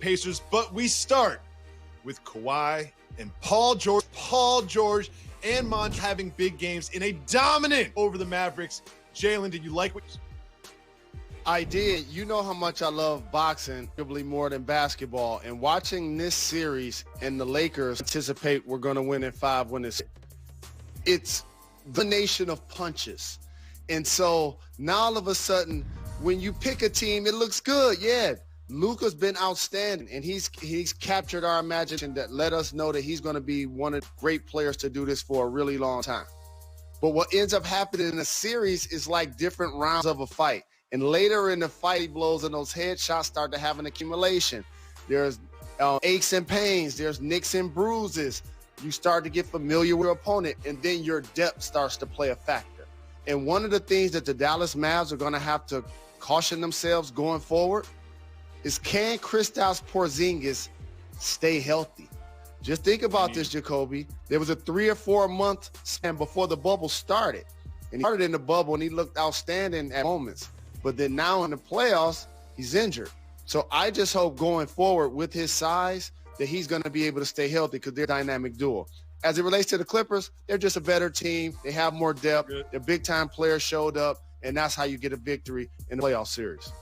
Pacers, but we start with Kawhi and Paul George. Paul George and Monty having big games in a dominant over the Mavericks. Jalen, did you like what you I did. You know how much I love boxing, probably more than basketball. And watching this series and the Lakers anticipate we're going to win in 5 when it's the nation of punches. And so now all of a sudden, when you pick a team, it looks good. Yeah, Luka's been outstanding, and he's captured our imagination that let us know that he's going to be one of the great players to do this for a really long time. But what ends up happening in a series is like different rounds of a fight. And later in the fight, he blows and those headshots start to have an accumulation. There's aches and pains. There's nicks and bruises. You start to get familiar with your opponent, and then your depth starts to play a factor. And one of the things that the Dallas Mavs are going to have to caution themselves going forward is, can Kristaps Porzingis stay healthy? Just think about this, Jacoby. There was a 3 or 4 month span before the bubble started. And he started in the bubble, and he looked outstanding at moments. But then now in the playoffs, he's injured. So I just hope going forward with his size that he's going to be able to stay healthy, because they're a dynamic duo. As it relates to the Clippers, they're just a better team. They have more depth. Their big-time players showed up, and that's how you get a victory in the playoff series.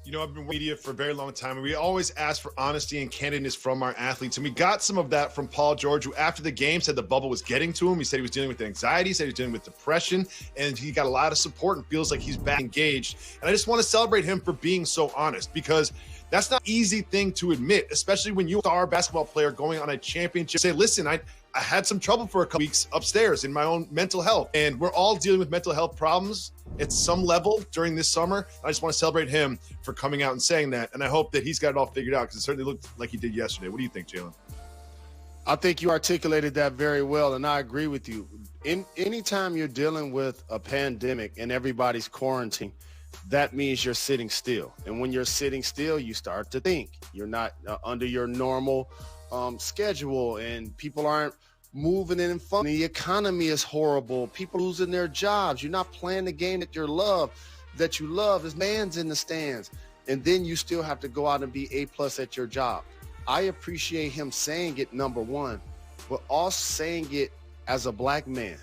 You know, I've been media for a very long time, and we always ask for honesty and candidness from our athletes. And we got some of that from Paul George, who after the game said the bubble was getting to him. He said he was dealing with anxiety, he said he was dealing with depression, and he got a lot of support and feels like he's back engaged. And I just want to celebrate him for being so honest, because that's not an easy thing to admit, especially when you are a basketball player going on a championship. Say, listen, I had some trouble for a couple weeks upstairs in my own mental health, and we're all dealing with mental health problems at some level during this summer. I just want to celebrate him for coming out and saying that, and I hope that he's got it all figured out, because it certainly looked like he did yesterday. What do you think, Jalen? I think you articulated that very well, and I agree with you. Anytime you're dealing with a pandemic and everybody's quarantined, that means you're sitting still. And when you're sitting still, you start to think. You're not under your normal schedule, and people aren't moving in fun. The economy is horrible. People losing their jobs. You're not playing the game that you love. There's man's in the stands. And then you still have to go out and be A+ at your job. I appreciate him saying it, number one, but also saying it as a black man.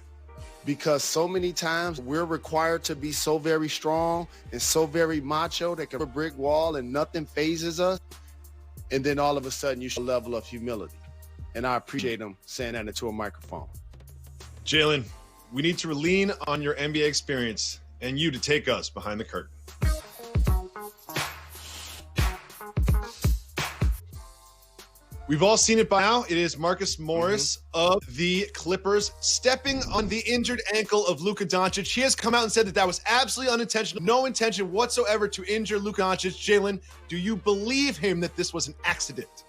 Because so many times we're required to be so very strong and so very macho that can a brick wall and nothing phases us. And then all of a sudden you show a level of humility. And I appreciate him saying that into a microphone. Jalen, we need to lean on your NBA experience and you to take us behind the curtain. We've all seen it by now. It is Marcus Morris of the Clippers stepping on the injured ankle of Luka Doncic. He has come out and said that was absolutely unintentional, no intention whatsoever to injure Luka Doncic. Jalen, do you believe him that this was an accident?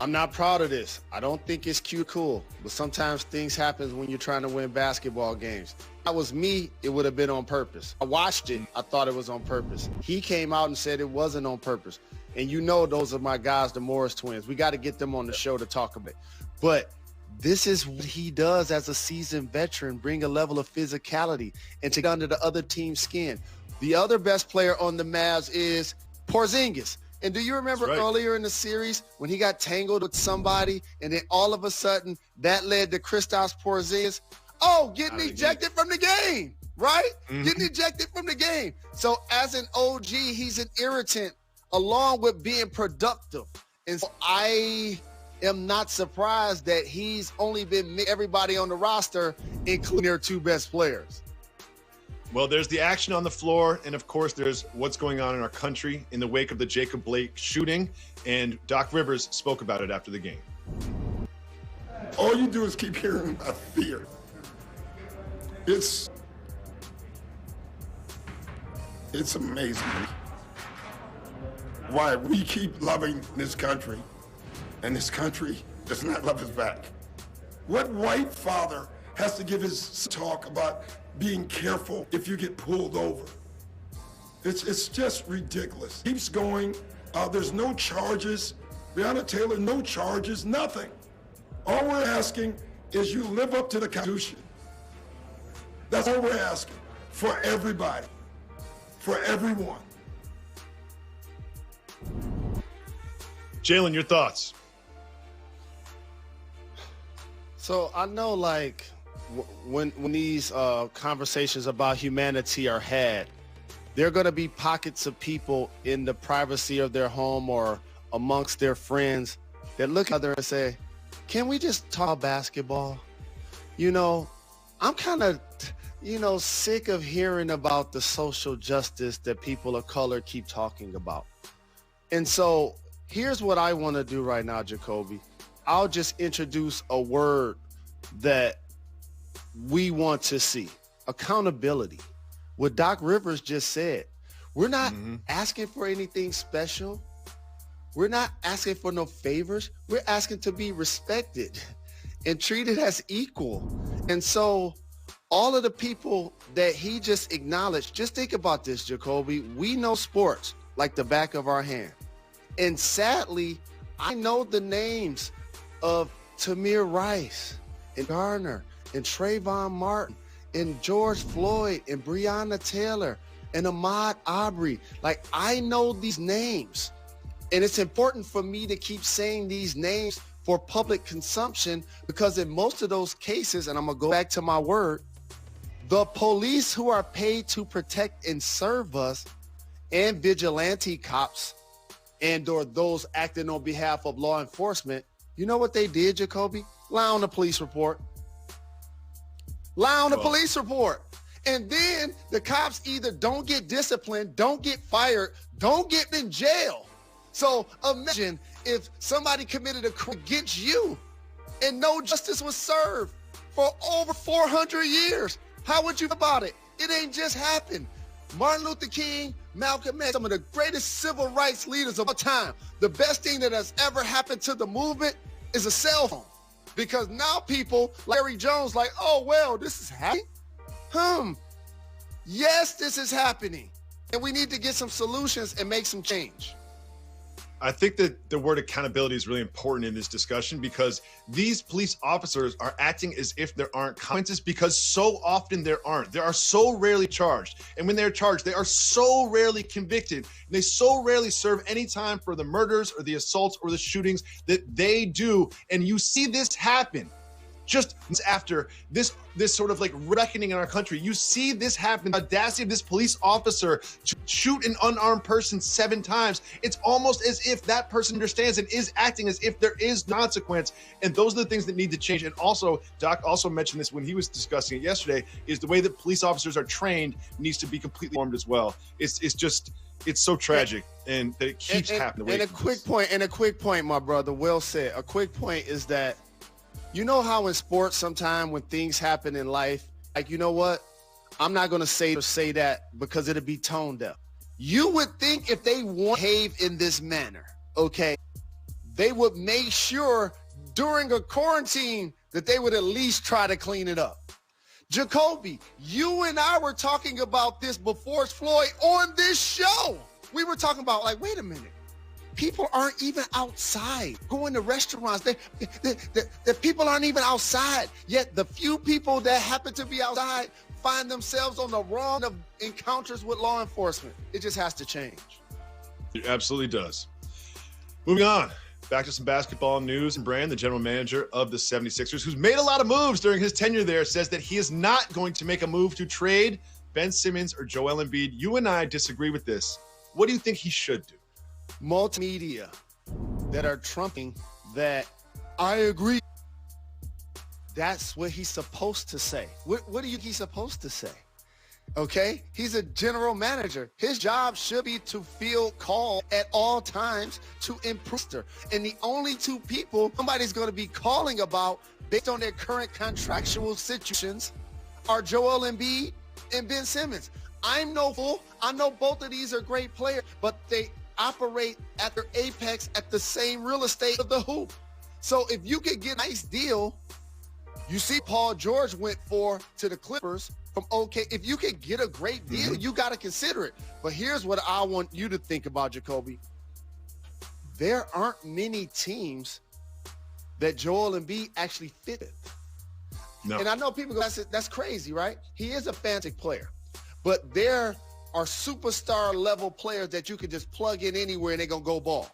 I'm not proud of this. I don't think it's cool, but sometimes things happen when you're trying to win basketball games. If that was me, it would have been on purpose. I watched it. I thought it was on purpose. He came out and said it wasn't on purpose. And you know those are my guys, the Morris twins. We got to get them on the show to talk about it. But this is what he does as a seasoned veteran, bring a level of physicality and to get under the other team's skin. The other best player on the Mavs is Porzingis. And do you remember earlier in the series when he got tangled with somebody and then all of a sudden that led to Kristaps Porzingis? Getting ejected from the game, right? Getting ejected from the game. So as an OG, he's an irritant along with being productive. And so I am not surprised that he's only been everybody on the roster, including their 2 best players. Well, there's the action on the floor, and of course there's what's going on in our country in the wake of the Jacob Blake shooting, and Doc Rivers spoke about it after the game. All you do is keep hearing about fear. It's amazing why we keep loving this country, and this country does not love us back. What white father has to give his talk about being careful if you get pulled over? It's just ridiculous. Keeps going. There's no charges. Breonna Taylor, no charges, nothing. All we're asking is you live up to the Constitution. That's all we're asking for everybody, for everyone. Jalen, your thoughts? So I know, like, when these conversations about humanity are had, there are going to be pockets of people in the privacy of their home or amongst their friends that look at other and say, can we just talk basketball? You know, I'm kind of, sick of hearing about the social justice that people of color keep talking about. And so here's what I want to do right now, Jacoby. I'll just introduce a word that we want to see: accountability. What Doc Rivers just said. We're not asking for anything special. We're not asking for no favors. We're asking to be respected and treated as equal. And so all of the people that he just acknowledged, just think about this, Jacoby. We know sports like the back of our hand. And sadly, I know the names of Tamir Rice and Garner and Trayvon Martin and George Floyd and Breonna Taylor and Ahmaud Arbery. Like, I know these names. And it's important for me to keep saying these names for public consumption, because in most of those cases, and I'm going to go back to my word, the police who are paid to protect and serve us, and vigilante cops and or those acting on behalf of law enforcement, you know what they did, Jacoby? Lie on the police report. Lie on the police report. And then the cops either don't get disciplined, don't get fired, don't get in jail. So imagine if somebody committed a crime against you and no justice was served for over 400 years. How would you feel about it? It ain't just happened. Martin Luther King, Malcolm X, some of the greatest civil rights leaders of all time. The best thing that has ever happened to the movement is a cell phone. Because now people, Larry Jones, like, oh, well, this is happening? Yes, this is happening. And we need to get some solutions and make some change. I think that the word accountability is really important in this discussion, because these police officers are acting as if there aren't consequences, because so often there aren't. They are so rarely charged. And when they're charged, they are so rarely convicted. And they so rarely serve any time for the murders or the assaults or the shootings that they do. And you see this happen just after this sort of like reckoning in our country. You see this happen, the audacity of this police officer to shoot an unarmed person 7 times. It's almost as if that person understands and is acting as if there is consequence. And those are the things that need to change. And also, Doc also mentioned this when he was discussing it yesterday, is the way that police officers are trained needs to be completely formed as well. It's so tragic, and that it keeps happening. And a quick point, my brother, well said. A quick point is that, you know how in sports sometimes when things happen in life, like, you know what? I'm not going to say that because it'll be tone deaf. You would think if they want to behave in this manner, okay, they would make sure during a quarantine that they would at least try to clean it up. Jacoby, you and I were talking about this before Floyd on this show. We were talking about, like, wait a minute. People aren't even outside going to restaurants. The people aren't even outside. Yet the few people that happen to be outside find themselves on the wrong of encounters with law enforcement. It just has to change. It absolutely does. Moving on, back to some basketball news. And Brand, the general manager of the 76ers, who's made a lot of moves during his tenure there, says that he is not going to make a move to trade Ben Simmons or Joel Embiid. You and I disagree with this. What do you think he should do? Multimedia that are trumping that I agree. That's what he's supposed to say. What do you think he's supposed to say? Okay? He's a general manager. His job should be to field call at all times to improve. And the only 2 people somebody's going to be calling about based on their current contractual situations are Joel Embiid and Ben Simmons. I'm no fool. I know both of these are great players, but they operate at their apex at the same real estate of the hoop. So if you could get a nice deal, you see Paul George went to the Clippers from OK. If you could get a great deal, you got to consider it. But here's what I want you to think about, Jacoby. There aren't many teams that Joel Embiid actually fit with. No. And I know people go, that's crazy, right? He is a fantastic player. But there are superstar level players that you can just plug in anywhere and they're going to go ball.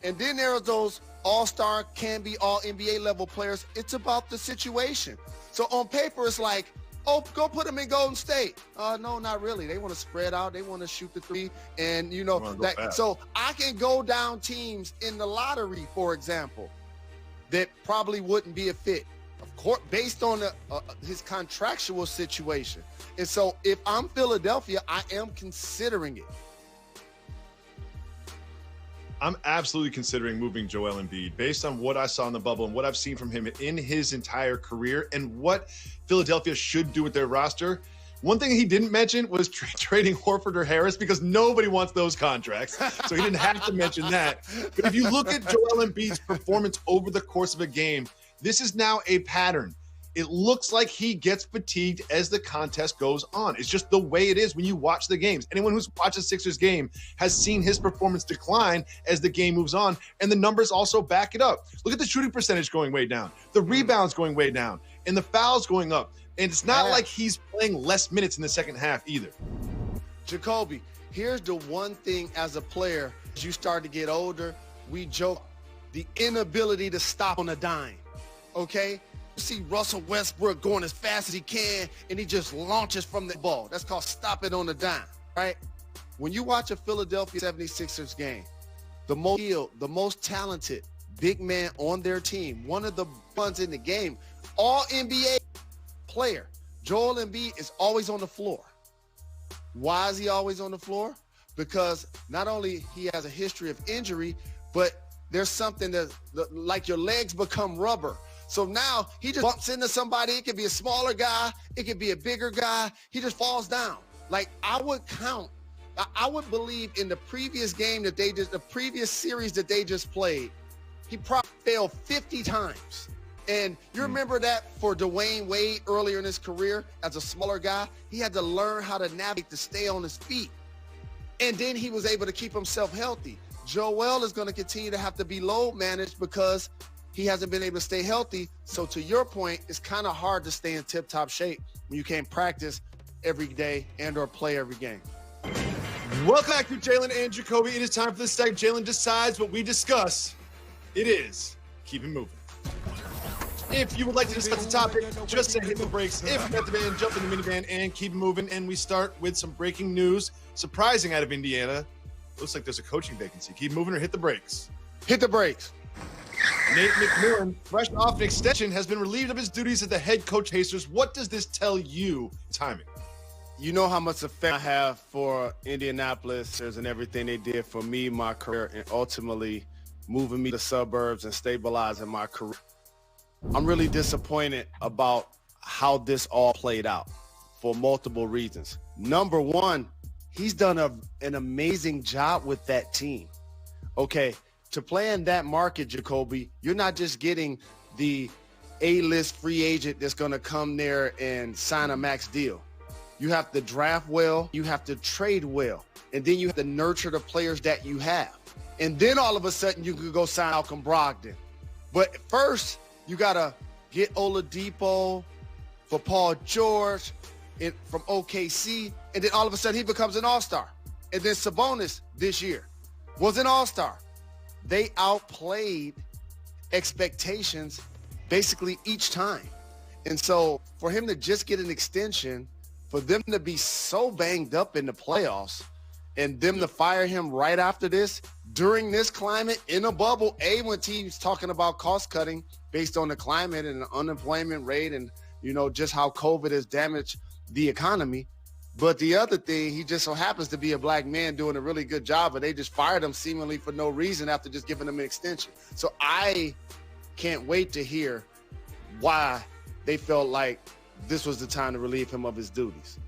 And then there are those all-star, can be all NBA level players. It's about the situation. So on paper, it's like, oh, go put them in Golden State. No, not really. They want to spread out. They want to shoot the three. And, you know, that, so I can go down teams in the lottery, for example, that probably wouldn't be a fit, of course, based on his contractual situation. And so if I'm Philadelphia, I am considering it. I'm absolutely considering moving Joel Embiid based on what I saw in the bubble and what I've seen from him in his entire career and what Philadelphia should do with their roster. One thing he didn't mention was trading Horford or Harris because nobody wants those contracts. So he didn't have to mention that. But if you look at Joel Embiid's performance over the course of a game, this is now a pattern. It looks like he gets fatigued as the contest goes on. It's just the way it is when you watch the games. Anyone who's watched a Sixers game has seen his performance decline as the game moves on, and the numbers also back it up. Look at the shooting percentage going way down, the rebounds going way down, and the fouls going up. And it's not like he's playing less minutes in the second half either. Jacoby, here's the one thing as a player, as you start to get older, we joke, the inability to stop on a dime, okay? You see Russell Westbrook going as fast as he can, and he just launches from the ball. That's called stopping on a dime, right? When you watch a Philadelphia 76ers game, the most skilled, the most talented big man on their team, one of the ones in the game, all NBA player, Joel Embiid is always on the floor. Why is he always on the floor? Because not only he has a history of injury, but there's something that, like your legs become rubber. So now he just bumps into somebody. It could be a smaller guy. It could be a bigger guy. He just falls down. Like I would believe in the previous game that the previous series that they just played, he probably failed 50 times. And you remember that for Dwayne Wade earlier in his career as a smaller guy, he had to learn how to navigate to stay on his feet. And then he was able to keep himself healthy. Joel is going to continue to have to be load managed because he hasn't been able to stay healthy. So to your point, it's kind of hard to stay in tip-top shape when you can't practice every day and or play every game. Welcome back to Jalen and Jacoby. It is time for this segment. Jalen decides what we discuss. It is keep it moving. If you would like to discuss the topic, just say hit the brakes. If you're at the van, jump in the minivan and keep it moving. And we start with some breaking news. Surprising out of Indiana. Looks like there's a coaching vacancy. Keep moving or hit the brakes. Hit the brakes. Nate McMillan, fresh off an extension, has been relieved of his duties as the head coach Pacers. What does this tell you, timing? You know how much effect I have for Indianapolis and everything they did for me, my career, and ultimately moving me to the suburbs and stabilizing my career. I'm really disappointed about how this all played out for multiple reasons. Number one, he's done an amazing job with that team. Okay, to play in that market, Jacoby, you're not just getting the A-list free agent that's going to come there and sign a max deal. You have to draft well, you have to trade well, and then you have to nurture the players that you have. And then all of a sudden you could go sign Malcolm Brogdon. But first, you got to get Oladipo for Paul George from OKC, and then all of a sudden he becomes an all-star. And then Sabonis this year was an all-star. They outplayed expectations basically each time. And so for him to just get an extension, for them to be so banged up in the playoffs, and them to fire him right after this, during this climate, in a bubble, when teams talking about cost cutting based on the climate and the unemployment rate and, you know, just how COVID has damaged the economy. But the other thing, he just so happens to be a black man doing a really good job, but they just fired him seemingly for no reason after just giving him an extension. So I can't wait to hear why they felt like this was the time to relieve him of his duties.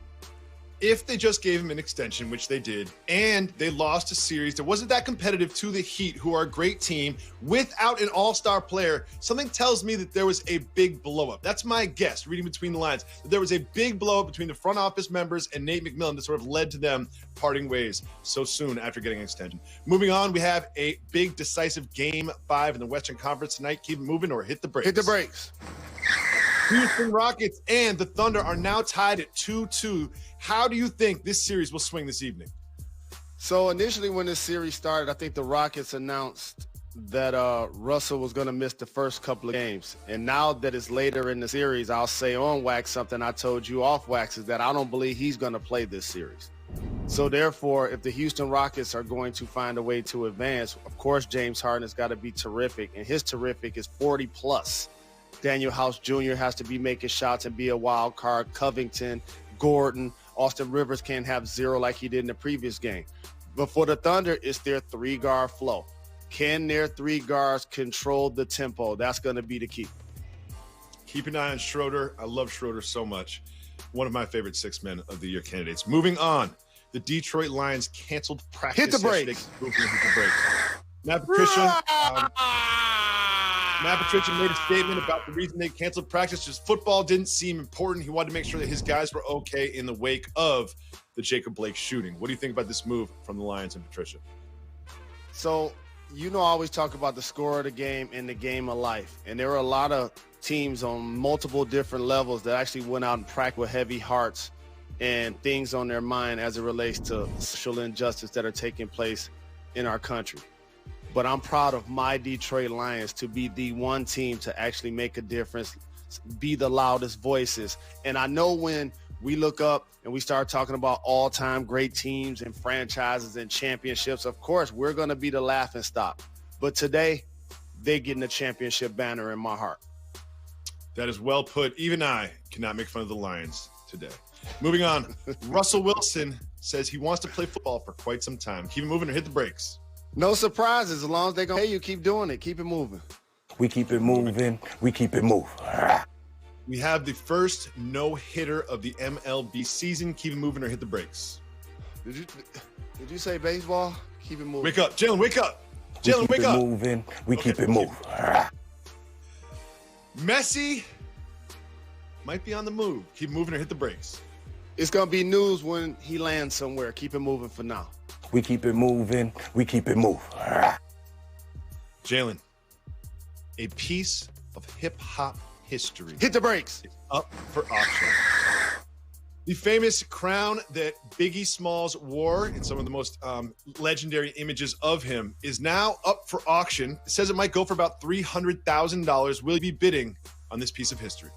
If they just gave him an extension, which they did, and they lost a series that wasn't that competitive to the Heat, who are a great team, without an all-star player, something tells me that there was a big blow-up. That's my guess, reading between the lines, that there was a big blow-up between the front office members and Nate McMillan that sort of led to them parting ways so soon after getting an extension. Moving on, we have a big, decisive Game 5 in the Western Conference tonight. Keep it moving or hit the brakes. Hit the brakes. Houston Rockets and the Thunder are now tied at 2-2. How do you think this series will swing this evening? So initially when this series started, I think the Rockets announced that Russell was going to miss the first couple of games. And now that it's later in the series, I'll say on wax something I told you off wax, is that I don't believe he's going to play this series. So therefore, if the Houston Rockets are going to find a way to advance, of course, James Harden has got to be terrific. And his terrific is 40 plus. Daniel House Jr. has to be making shots and be a wild card. Covington, Gordon, Austin Rivers can't have zero like he did in the previous game. But for the Thunder, it's their three-guard flow. Can their three guards control the tempo? That's going to be the key. Keep an eye on Schroeder. I love Schroeder so much. One of my favorite six men of the year candidates. Moving on, the Detroit Lions canceled practice. Hit the brakes. Matt Patricia made a statement about the reason they canceled practice. Just football didn't seem important. He wanted to make sure that his guys were okay in the wake of the Jacob Blake shooting. What do you think about this move from the Lions and Patricia? So, I always talk about the score of the game and the game of life. And there were a lot of teams on multiple different levels that actually went out and practiced with heavy hearts and things on their mind as it relates to social injustice that are taking place in our country. But I'm proud of my Detroit Lions to be the one team to actually make a difference, be the loudest voices. And I know when we look up and we start talking about all-time great teams and franchises and championships, of course, we're going to be the laughing stock. But today, they're getting a championship banner in my heart. That is well put. Even I cannot make fun of the Lions today. Moving on, Russell Wilson says he wants to play football for quite some time. Keep it moving or hit the brakes. No surprises. As long as they're going to pay you, keep doing it. Keep it moving. We keep it moving. We keep it moving. We have the first no-hitter of the MLB season. Keep it moving or hit the brakes. Did you say baseball? Keep it moving. Wake up. Jalen, wake up. Jalen, wake up. Moving. We keep it moving. Messi might be on the move. Keep moving or hit the brakes. It's going to be news when he lands somewhere. Keep it moving for now. We keep it moving. We keep it moving. Jalen, a piece of hip-hop history. Hit the brakes. Is up for auction. The famous crown that Biggie Smalls wore in some of the most legendary images of him is now up for auction. It says it might go for about $300,000. Will you be bidding on this piece of history?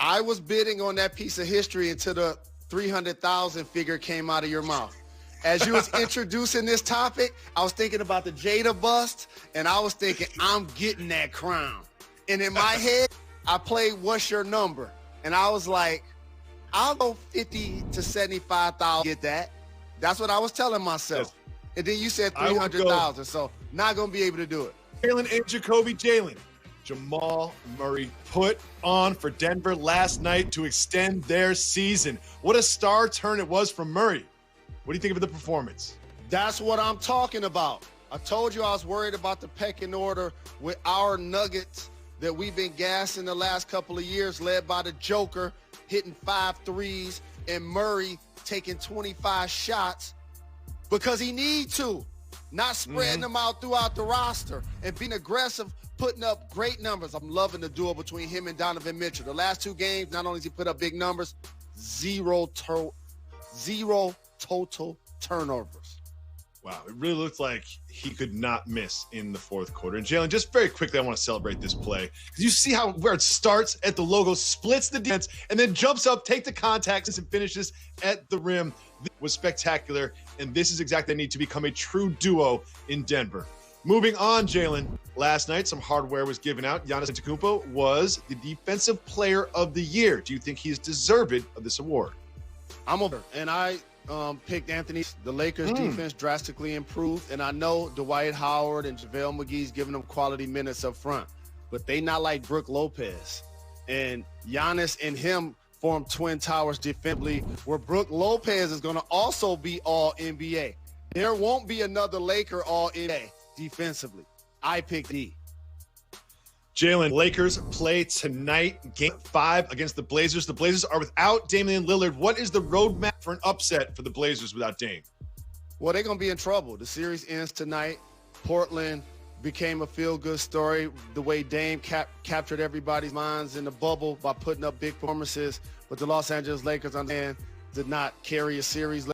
I was bidding on that piece of history until the 300,000 figure came out of your mouth. As you was introducing this topic, I was thinking about the Jada bust, and I was thinking, I'm getting that crown. And in my head, I played What's Your Number? And I was like, I'll go 50 to 75,000 get that. That's what I was telling myself. Yes. And then you said 300,000, so not going to be able to do it. Jalen and Jacoby. Jamal Murray put on for Denver last night to extend their season. What a star turn it was from Murray. What do you think of the performance? That's what I'm talking about. I told you I was worried about the pecking order with our Nuggets that we've been gassing the last couple of years, led by the Joker, hitting 5 threes, and Murray taking 25 shots because he need to, not spreading them out throughout the roster and being aggressive, putting up great numbers. I'm loving the duel between him and Donovan Mitchell. The last 2 games, not only has he put up big numbers, zero total turnovers. Wow, it really looked like he could not miss in the fourth quarter. And Jalen, just very quickly, I want to celebrate this play. Because you see where it starts at the logo, splits the defense, and then jumps up, takes the contact, and finishes at the rim. This was spectacular, and this is exactly what they need to become a true duo in Denver. Moving on, Jalen, last night some hardware was given out. Giannis Antetokounmpo was the Defensive Player of the Year. Do you think he's deserving of this award? I'm over, and I picked Anthony. The Lakers' defense drastically improved, and I know Dwight Howard and JaVale McGee's giving them quality minutes up front, but they not like Brook Lopez. And Giannis and him form twin towers defensively, where Brook Lopez is going to also be all-NBA. There won't be another Laker all-NBA defensively. I picked D. Jalen, Lakers play tonight, Game 5 against the Blazers. The Blazers are without Damian Lillard. What is the roadmap for an upset for the Blazers without Dame? Well, they're going to be in trouble. The series ends tonight. Portland became a feel-good story, the way Dame captured everybody's minds in the bubble by putting up big performances. But the Los Angeles Lakers, on the hand, did not carry a series.